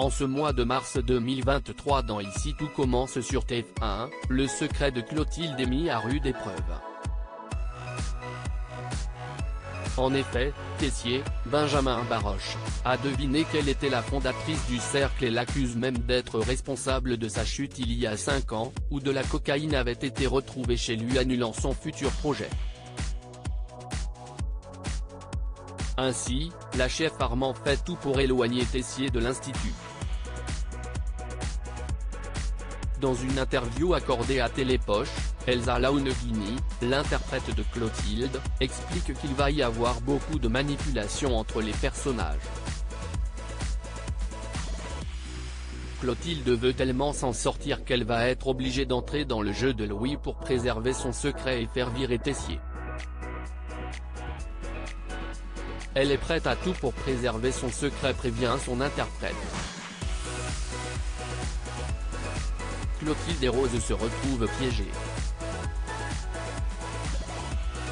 En ce mois de mars 2023 dans Ici tout commence sur TF1, le secret de Clotilde est mis à rude épreuve. En effet, Tessier, Benjamin Baroche, a deviné qu'elle était la fondatrice du cercle et l'accuse même d'être responsable de sa chute il y a 5 ans, où de la cocaïne avait été retrouvée chez lui annulant son futur projet. Ainsi, la chef Armand fait tout pour éloigner Tessier de l'Institut. Dans une interview accordée à Télépoche, Elsa Launeghini, l'interprète de Clotilde, explique qu'il va y avoir beaucoup de manipulation entre les personnages. Clotilde veut tellement s'en sortir qu'elle va être obligée d'entrer dans le jeu de Louis pour préserver son secret et faire virer Tessier. Elle est prête à tout pour préserver son secret, prévient son interprète. Clotilde et Rose se retrouvent piégées.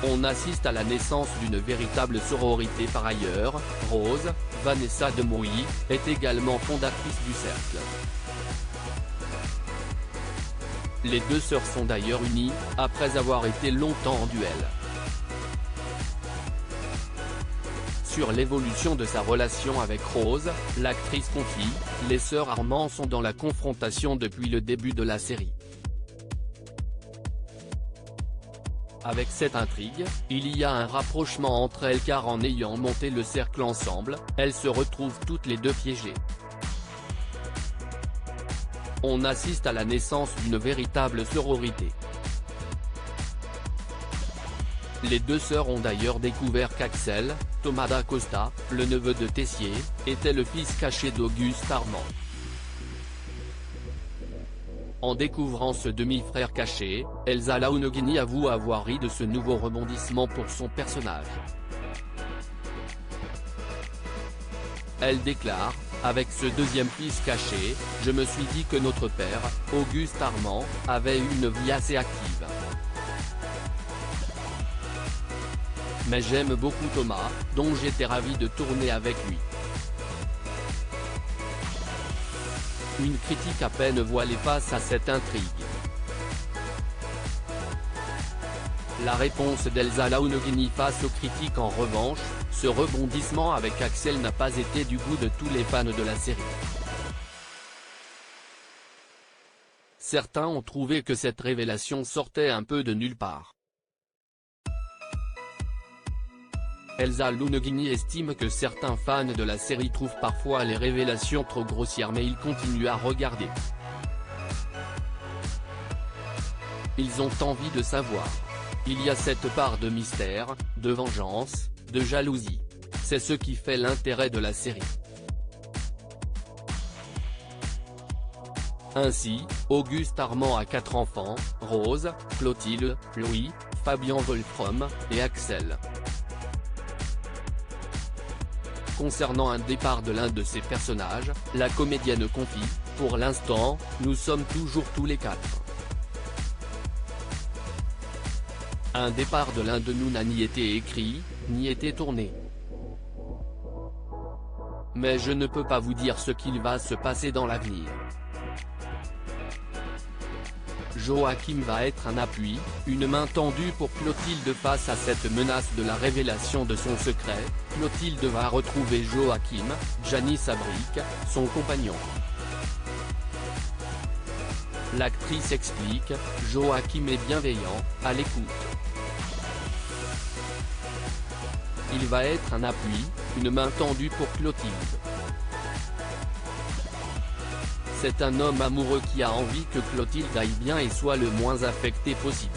On assiste à la naissance d'une véritable sororité par ailleurs. Rose, Vanessa Demouy, est également fondatrice du cercle. Les deux sœurs sont d'ailleurs unies, après avoir été longtemps en duel. Sur l'évolution de sa relation avec Rose, l'actrice confie, les sœurs Armand sont dans la confrontation depuis le début de la série. Avec cette intrigue, il y a un rapprochement entre elles car en ayant monté le cercle ensemble, elles se retrouvent toutes les deux piégées. On assiste à la naissance d'une véritable sororité. Les deux sœurs ont d'ailleurs découvert qu'Axel, Thomas d'Acosta, le neveu de Tessier, était le fils caché d'Auguste Armand. En découvrant ce demi-frère caché, Elsa Launeghini avoue avoir ri de ce nouveau rebondissement pour son personnage. Elle déclare, avec ce deuxième fils caché, je me suis dit que notre père, Auguste Armand, avait eu une vie assez active. Mais j'aime beaucoup Thomas, dont j'étais ravi de tourner avec lui. Une critique à peine voilée face à cette intrigue. La réponse d'Elsa Launeghini face aux critiques en revanche, ce rebondissement avec Axel n'a pas été du goût de tous les fans de la série. Certains ont trouvé que cette révélation sortait un peu de nulle part. Elsa Launeghini estime que certains fans de la série trouvent parfois les révélations trop grossières mais ils continuent à regarder. Ils ont envie de savoir. Il y a cette part de mystère, de vengeance, de jalousie. C'est ce qui fait l'intérêt de la série. Ainsi, Auguste Armand a 4 enfants, Rose, Clotilde, Louis, Fabien Wolfram, et Axel. Concernant un départ de l'un de ses personnages, la comédienne confie, pour l'instant, nous sommes toujours tous les 4. Un départ de l'un de nous n'a ni été écrit, ni été tourné. Mais je ne peux pas vous dire ce qu'il va se passer dans l'avenir. Joachim va être un appui, une main tendue pour Clotilde face à cette menace de la révélation de son secret. Clotilde va retrouver Joachim, Gianni Sabric, son compagnon. L'actrice explique, Joachim est bienveillant, à l'écoute. Il va être un appui, une main tendue pour Clotilde. C'est un homme amoureux qui a envie que Clotilde aille bien et soit le moins affectée possible.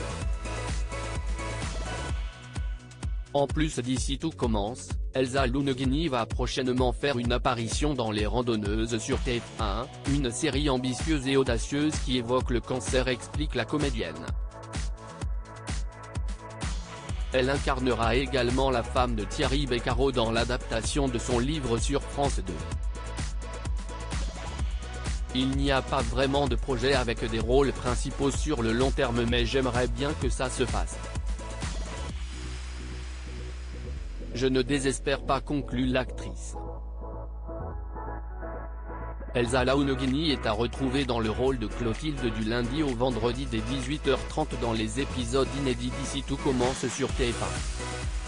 En plus d'Ici tout commence, Elsa Launeghini va prochainement faire une apparition dans Les Randonneuses sur TF1, une série ambitieuse et audacieuse qui évoque le cancer, explique la comédienne. Elle incarnera également la femme de Thierry Beccaro dans l'adaptation de son livre sur France 2. Il n'y a pas vraiment de projet avec des rôles principaux sur le long terme mais j'aimerais bien que ça se fasse. Je ne désespère pas, conclut l'actrice. Elsa Launogini est à retrouver dans le rôle de Clotilde du lundi au vendredi dès 18h30 dans les épisodes inédits d'Ici Tout commence sur TF1.